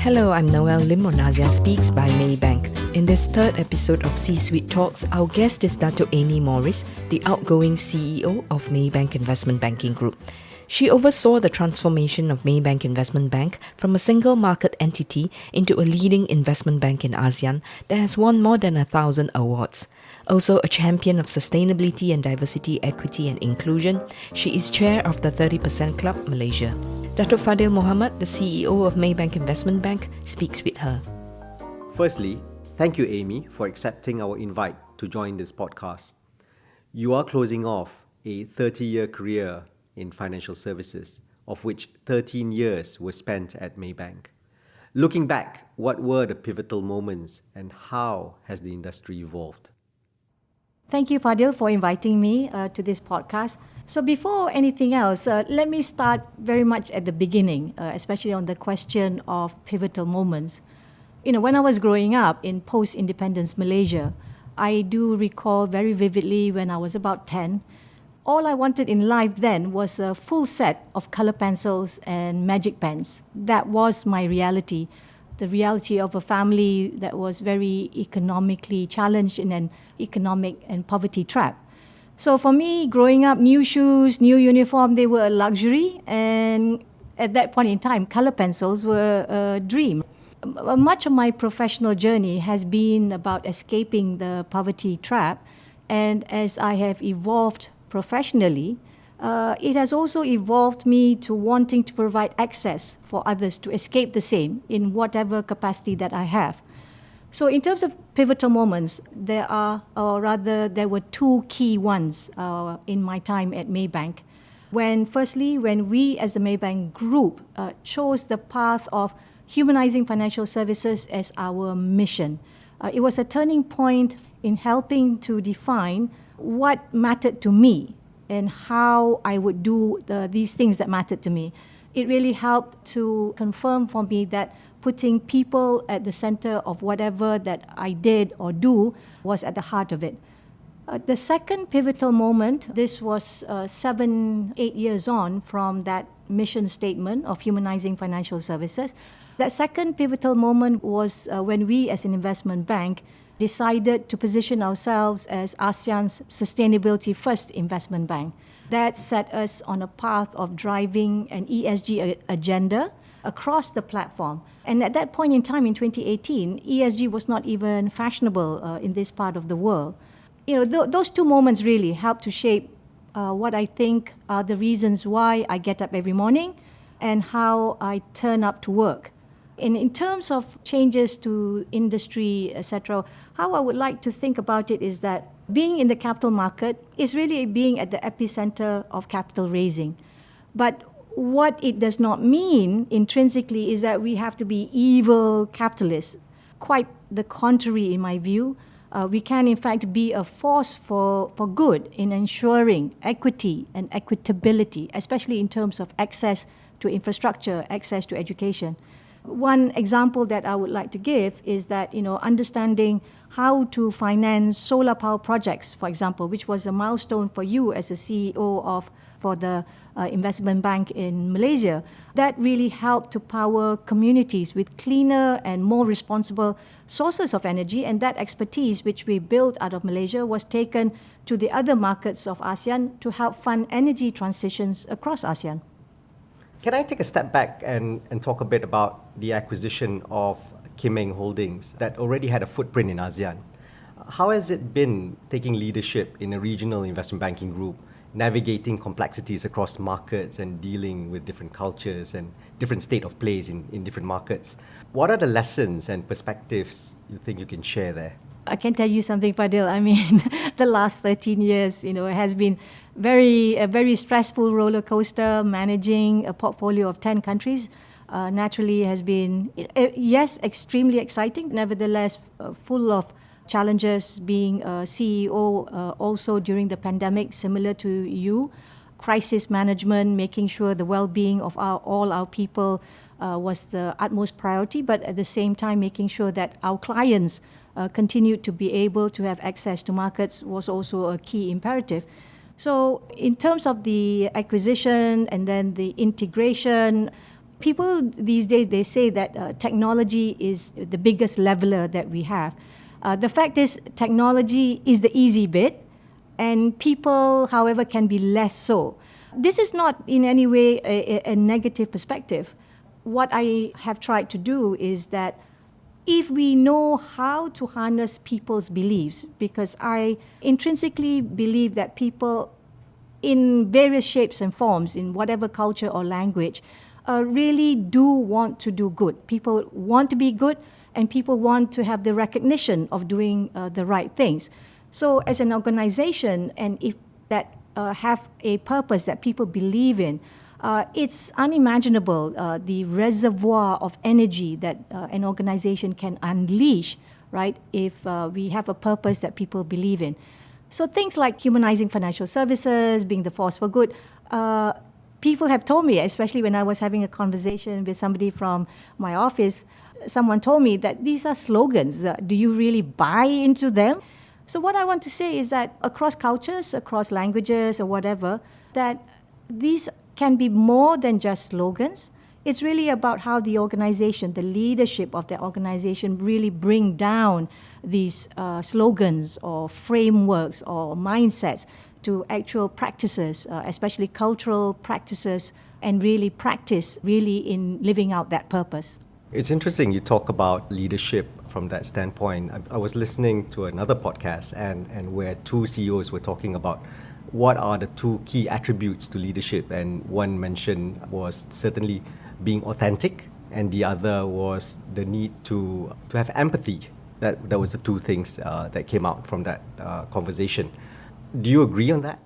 Hello, I'm Noelle Lim on Asean Speaks by Maybank. In this third episode of C-Suite Talks, our guest is Dato Ami Moris, the outgoing CEO of Maybank Investment Banking Group. She oversaw the transformation of Maybank Investment Bank from a single market entity into a leading investment bank in ASEAN that has won more than 1,000 awards. Also a champion of sustainability and diversity, equity and inclusion, she is chair of the 30% Club Malaysia. Dato Fad'l Mohamed, the CEO of Maybank Investment Bank, speaks with her. Firstly, thank you, Amy, for accepting our invite to join this podcast. You are closing off a 30-year career in financial services, of which 13 years were spent at Maybank. Looking back, what were the pivotal moments and how has the industry evolved? Thank you, Fadil, for inviting me to this podcast. So before anything else, let me start very much at the beginning, especially on the question of pivotal moments. When I was growing up in post-independence Malaysia, I do recall very vividly when I was about 10, all I wanted in life then was a full set of color pencils and magic pens. That was my reality. The reality of a family that was very economically challenged in an economic and poverty trap. So for me, growing up, new shoes, new uniform, they were a luxury. And at that point in time, color pencils were a dream. Much of my professional journey has been about escaping the poverty trap. And as I have evolved professionally, it has also evolved me to wanting to provide access for others to escape the same in whatever capacity that I have. So in terms of pivotal moments, there were two key ones in my time at Maybank. Firstly, when we as the Maybank Group chose the path of humanizing financial services as our mission. It was a turning point in helping to define what mattered to me and how I would do these things that mattered to me. It really helped to confirm for me that putting people at the center of whatever that I did or do was at the heart of it. The second pivotal moment, this was 7-8 years on from that mission statement of humanizing financial services. That second pivotal moment was when we as an investment bank decided to position ourselves as ASEAN's sustainability first investment bank. That set us on a path of driving an ESG agenda across the platform. And at that point in time in 2018, ESG was not even fashionable in this part of the world. Those two moments really helped to shape what I think are the reasons why I get up every morning and how I turn up to work. And in terms of changes to industry, etc., how I would like to think about it is that being in the capital market is really being at the epicenter of capital raising. But what it does not mean intrinsically is that we have to be evil capitalists. Quite the contrary, in my view. We can, in fact, be a force for good in ensuring equity and equitability, especially in terms of access to infrastructure, access to education. One example that I would like to give is that, understanding how to finance solar power projects, for example, which was a milestone for you as a CEO for the investment bank in Malaysia, that really helped to power communities with cleaner and more responsible sources of energy. And that expertise, which we built out of Malaysia, was taken to the other markets of ASEAN to help fund energy transitions across ASEAN. Can I take a step back and talk a bit about the acquisition of Kim Eng Holdings that already had a footprint in ASEAN? How has it been taking leadership in a regional investment banking group, navigating complexities across markets and dealing with different cultures and different state of plays in different markets? What are the lessons and perspectives you think you can share there? I can tell you something, Fadil. I mean, the last 13 years, has been a very stressful roller coaster. Managing a portfolio of 10 countries naturally has been, yes, extremely exciting. Nevertheless, full of challenges. Being a CEO also during the pandemic, similar to you, crisis management, making sure the well-being of all our people was the utmost priority. But at the same time, making sure that our clients continued to be able to have access to markets was also a key imperative. So in terms of the acquisition and then the integration, People these days, they say that technology is the biggest leveler that we have. The fact is, technology is the easy bit, and people, however, can be less so. This is not in any way a negative perspective. What I have tried to do is that if we know how to harness people's beliefs, because I intrinsically believe that people in various shapes and forms, in whatever culture or language, really do want to do good. People want to be good, and people want to have the recognition of doing the right things. So as an organization, and if that have a purpose that people believe in, it's unimaginable the reservoir of energy that an organization can unleash, right, if we have a purpose that people believe in. So things like humanizing financial services, being the force for good, people have told me, especially when I was having a conversation with somebody from my office, someone told me that these are slogans. Do you really buy into them? So what I want to say is that across cultures, across languages or whatever, that these can be more than just slogans. It's really about how the organization, the leadership of the organization really bring down these slogans or frameworks or mindsets to actual practices, especially cultural practices, and really practice really in living out that purpose. It's interesting you talk about leadership from that standpoint. I was listening to another podcast and where two CEOs were talking about what are the two key attributes to leadership, and one mention was certainly being authentic, and the other was the need to have empathy. That was the two things that came out from that conversation. Do you agree on that?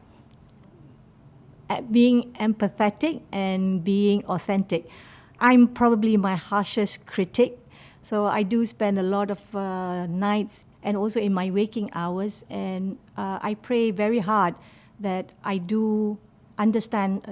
Being empathetic and being authentic. I'm probably my harshest critic. So I do spend a lot of nights and also in my waking hours, and I pray very hard that I do understand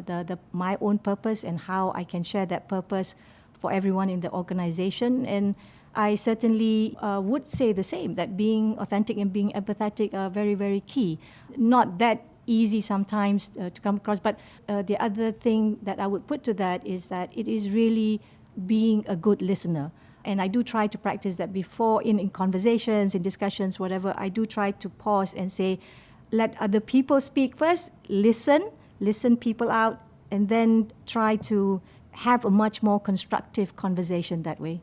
my own purpose and how I can share that purpose for everyone in the organization. And I certainly would say the same, that being authentic and being empathetic are very, very key. Not that easy sometimes to come across, but the other thing that I would put to that is that it is really being a good listener. And I do try to practice that before in conversations, in discussions, whatever. I do try to pause and say, let other people speak first, listen people out, and then try to have a much more constructive conversation that way.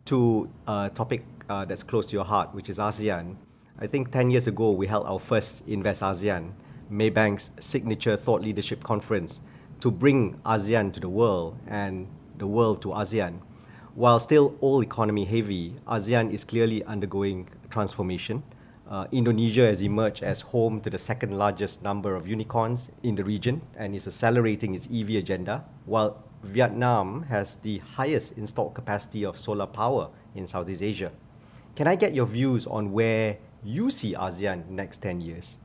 To a topic that's close to your heart, which is ASEAN. I think 10 years ago, we held our first Invest ASEAN, Maybank's signature thought leadership conference, to bring ASEAN to the world and the world to ASEAN. While still all economy heavy, ASEAN is clearly undergoing transformation. Indonesia has emerged as home to the second largest number of unicorns in the region and is accelerating its EV agenda, while Vietnam has the highest installed capacity of solar power in Southeast Asia. Can I get your views on where you see ASEAN next 10 years?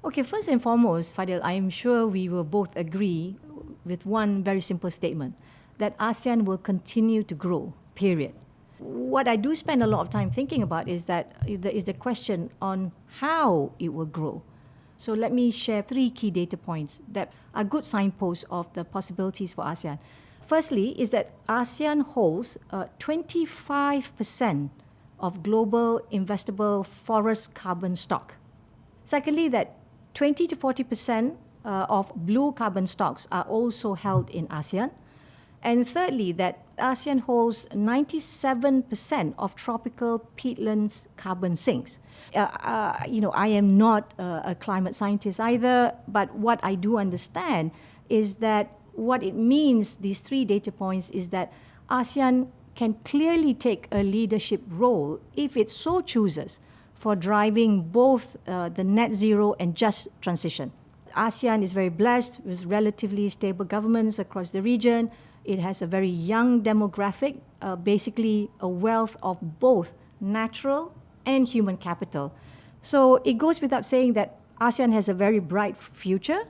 Okay, first and foremost, Fadil, I am sure we will both agree with one very simple statement, that ASEAN will continue to grow, period. What I do spend a lot of time thinking about is the question on how it will grow. So let me share 3 key data points that are good signposts of the possibilities for ASEAN. Firstly, is that ASEAN holds 25% of global investable forest carbon stock. Secondly, that 20 to 40% of blue carbon stocks are also held in ASEAN. And thirdly, that ASEAN holds 97% of tropical peatlands carbon sinks. I am not a climate scientist either, but what I do understand is that what it means, these 3 data points, is that ASEAN can clearly take a leadership role if it so chooses for driving both the net zero and just transition. ASEAN is very blessed with relatively stable governments across the region. It has a very young demographic, basically a wealth of both natural and human capital. So it goes without saying that ASEAN has a very bright future.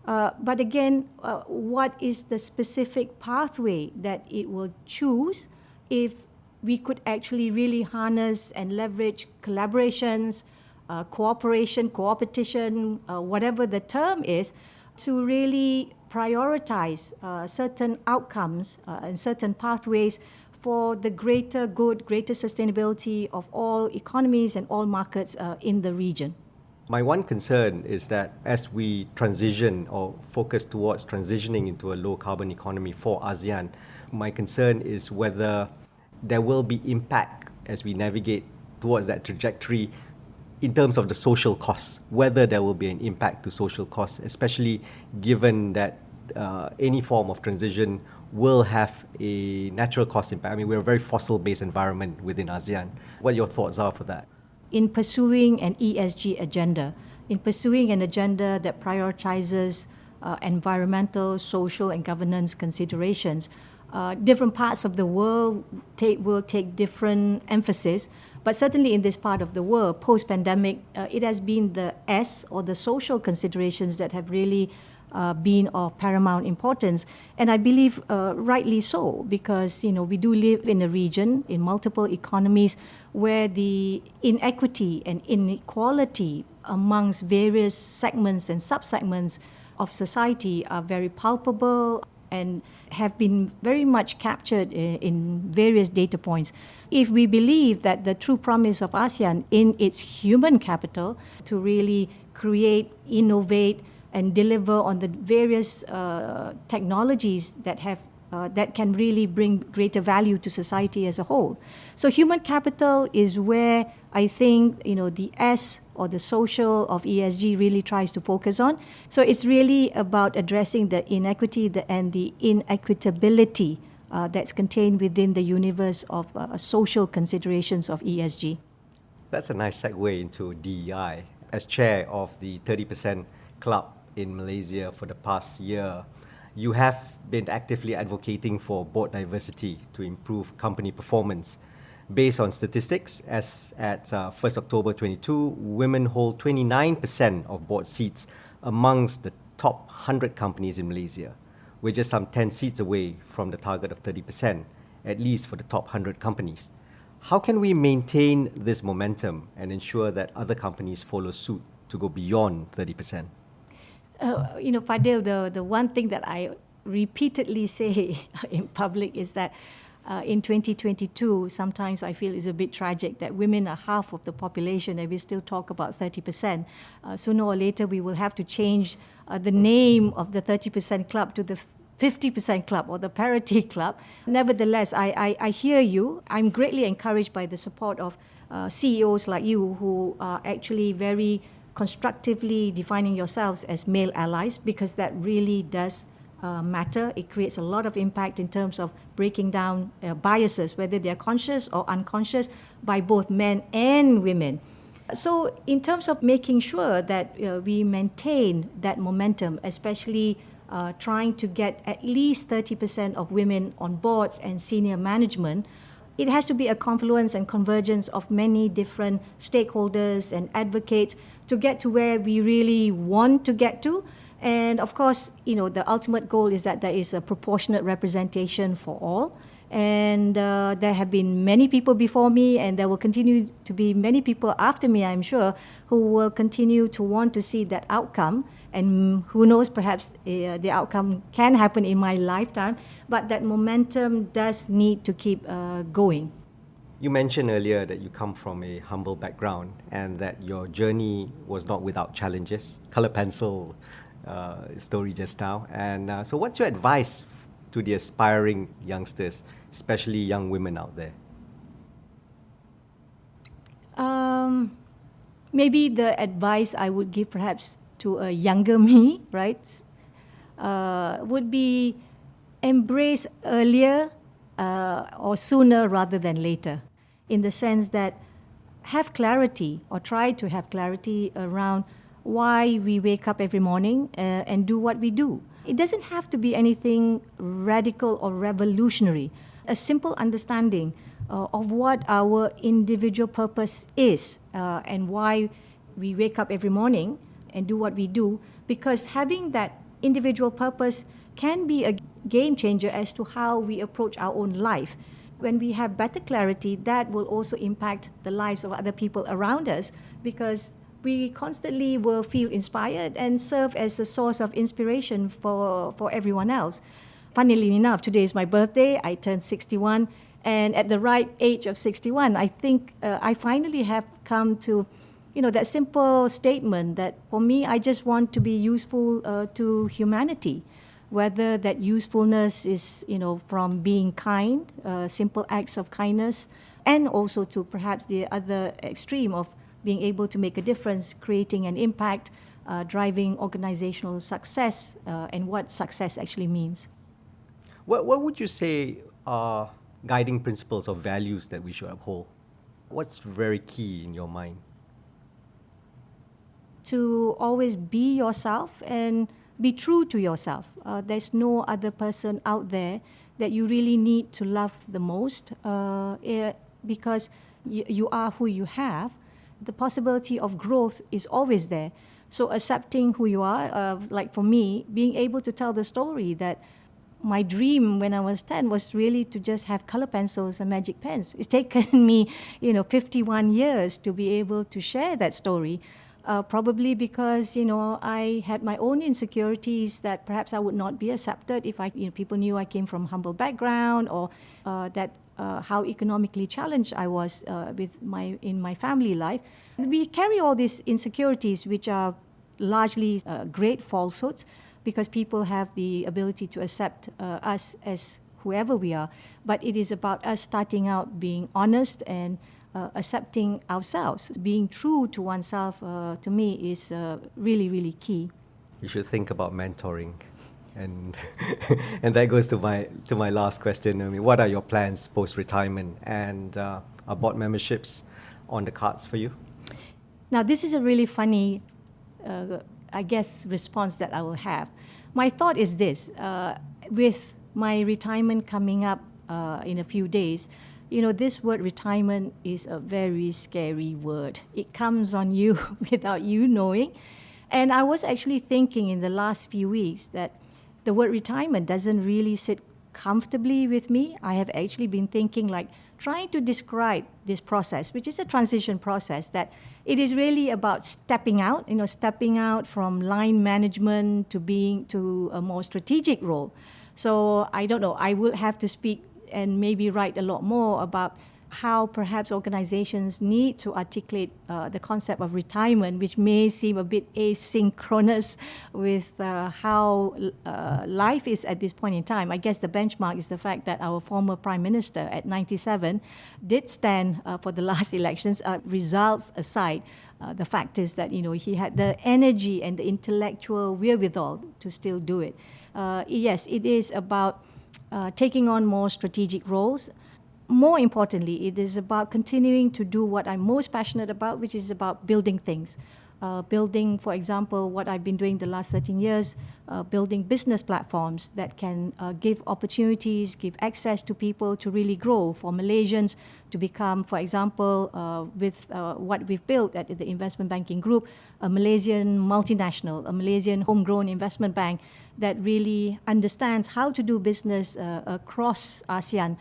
But again, what is the specific pathway that it will choose if we could actually really harness and leverage collaborations, cooperation, co-opetition, whatever the term is, to really prioritize certain outcomes and certain pathways for the greater good, greater sustainability of all economies and all markets in the region. My one concern is that as we transition or focus towards transitioning into a low carbon economy for ASEAN, my concern is whether there will be impact as we navigate towards that trajectory in terms of the social costs, whether there will be an impact to social costs, especially given that any form of transition will have a natural cost impact. I mean, we're a very fossil-based environment within ASEAN. What your thoughts are for that? In pursuing an ESG agenda, in pursuing an agenda that prioritizes environmental, social, and governance considerations, different parts of the world will take different emphasis. But certainly in this part of the world, post-pandemic, it has been the S or the social considerations that have really been of paramount importance. And I believe rightly so, because we do live in a region, in multiple economies, where the inequity and inequality amongst various segments and sub-segments of society are very palpable and have been very much captured in various data points. If we believe that the true promise of ASEAN in its human capital to really create, innovate, and deliver on the various technologies that can really bring greater value to society as a whole. So human capital is where I think the S or the social of ESG really tries to focus on. So it's really about addressing the inequity and the inequitability that's contained within the universe of social considerations of ESG. That's a nice segue into DEI. As chair of the 30% Club in Malaysia for the past year, you have been actively advocating for board diversity to improve company performance. Based on statistics, as at 1st October 22, women hold 29% of board seats amongst the top 100 companies in Malaysia. We're just some 10 seats away from the target of 30%, at least for the top 100 companies. How can we maintain this momentum and ensure that other companies follow suit to go beyond 30%? Fad'l, the one thing that I repeatedly say in public is that in 2022, sometimes I feel it's a bit tragic that women are half of the population and we still talk about 30%. Sooner or later, we will have to change the name of the 30% club to the 50% club or the parity club. Nevertheless, I hear you. I'm greatly encouraged by the support of CEOs like you who are actually very constructively defining yourselves as male allies, because that really does matter. It creates a lot of impact in terms of breaking down biases, whether they're conscious or unconscious, by both men and women. So in terms of making sure that we maintain that momentum, especially trying to get at least 30% of women on boards and senior management, it has to be a confluence and convergence of many different stakeholders and advocates to get to where we really want to get to. And of course, the ultimate goal is that there is a proportionate representation for all. And there have been many people before me, and there will continue to be many people after me, I'm sure, who will continue to want to see that outcome. And who knows, perhaps the outcome can happen in my lifetime, but that momentum does need to keep going. You mentioned earlier that you come from a humble background and that your journey was not without challenges. Color pencil story just now. And so what's your advice to the aspiring youngsters, especially young women out there? Maybe the advice I would give perhaps to a younger me, right, would be embrace earlier or sooner rather than later, in the sense that have clarity or try to have clarity around why we wake up every morning and do what we do. It doesn't have to be anything radical or revolutionary. A simple understanding of what our individual purpose is and why we wake up every morning and do what we do, because having that individual purpose can be a game changer as to how we approach our own life. When we have better clarity, that will also impact the lives of other people around us, because we constantly will feel inspired and serve as a source of inspiration for everyone else. Funnily enough, today is my birthday. I turned 61. And at the right age of 61, I think I finally have come to, that simple statement that for me, I just want to be useful to humanity. Whether that usefulness is, from being kind, simple acts of kindness, and also to perhaps the other extreme of being able to make a difference, creating an impact, driving organizational success, and what success actually means. What would you say are guiding principles or values that we should uphold? What's very key in your mind? To always be yourself and be true to yourself. There's no other person out there that you really need to love the most because you are who you have. The possibility of growth is always there. So accepting who you are, like for me, being able to tell the story that my dream when I was 10 was really to just have color pencils and magic pens. It's taken me, 51 years to be able to share that story. Probably because, I had my own insecurities that perhaps I would not be accepted if people knew I came from humble background, or that how economically challenged I was in my family life. We carry all these insecurities, which are largely great falsehoods, because people have the ability to accept us as whoever we are. But it is about us starting out being honest and accepting ourselves. Being true to oneself, to me, is really, really key. You should think about mentoring. And and that goes to my last question. I mean, what are your plans post-retirement? And are board memberships on the cards for you? Now, this is a really funny, response that I will have. My thought is this. With my retirement coming up in a few days, this word retirement is a very scary word. It comes on you without you knowing. And I was actually thinking in the last few weeks that the word retirement doesn't really sit comfortably with me. I have actually been thinking, trying to describe this process, which is a transition process, that it is really about stepping out from line management to a more strategic role. So I don't know, I will have to speak and maybe write a lot more about how perhaps organizations need to articulate the concept of retirement, which may seem a bit asynchronous with how life is at this point in time. I guess the benchmark is the fact that our former Prime Minister at 97 did stand for the last elections. Results aside, the fact is that he had the energy and the intellectual wherewithal to still do it. Yes, it is about taking on more strategic roles. More importantly, it is about continuing to do what I'm most passionate about, which is about building things. Building, for example, what I've been doing the last 13 years, building business platforms that can give opportunities, give access to people to really grow, for Malaysians to become, for example, with what we've built at the investment banking group, a Malaysian multinational, a Malaysian homegrown investment bank that really understands how to do business across ASEAN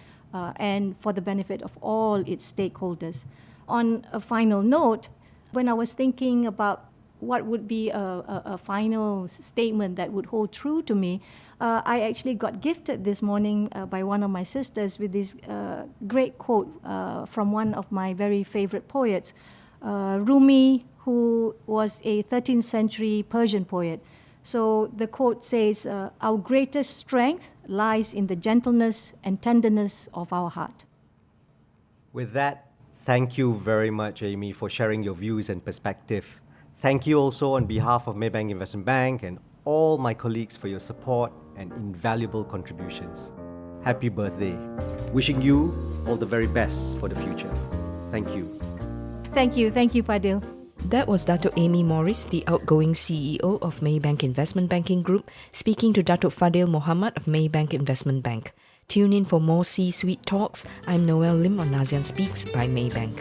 and for the benefit of all its stakeholders. On a final note, when I was thinking about what would be a final statement that would hold true to me, I actually got gifted this morning by one of my sisters with this great quote from one of my very favorite poets, Rumi, who was a 13th century Persian poet. So the quote says, "Our greatest strength lies in the gentleness and tenderness of our heart." With that, thank you very much, Amy, for sharing your views and perspective. Thank you also on behalf of Maybank Investment Bank and all my colleagues for your support and invaluable contributions. Happy birthday. Wishing you all the very best for the future. Thank you. Thank you, Fad'l. That was Dato Ami Moris, the outgoing CEO of Maybank Investment Banking Group, speaking to Dato Fad'l Mohamed of Maybank Investment Bank. Tune in for more C-Suite talks. I'm Noelle Lim on Asean Speaks by Maybank.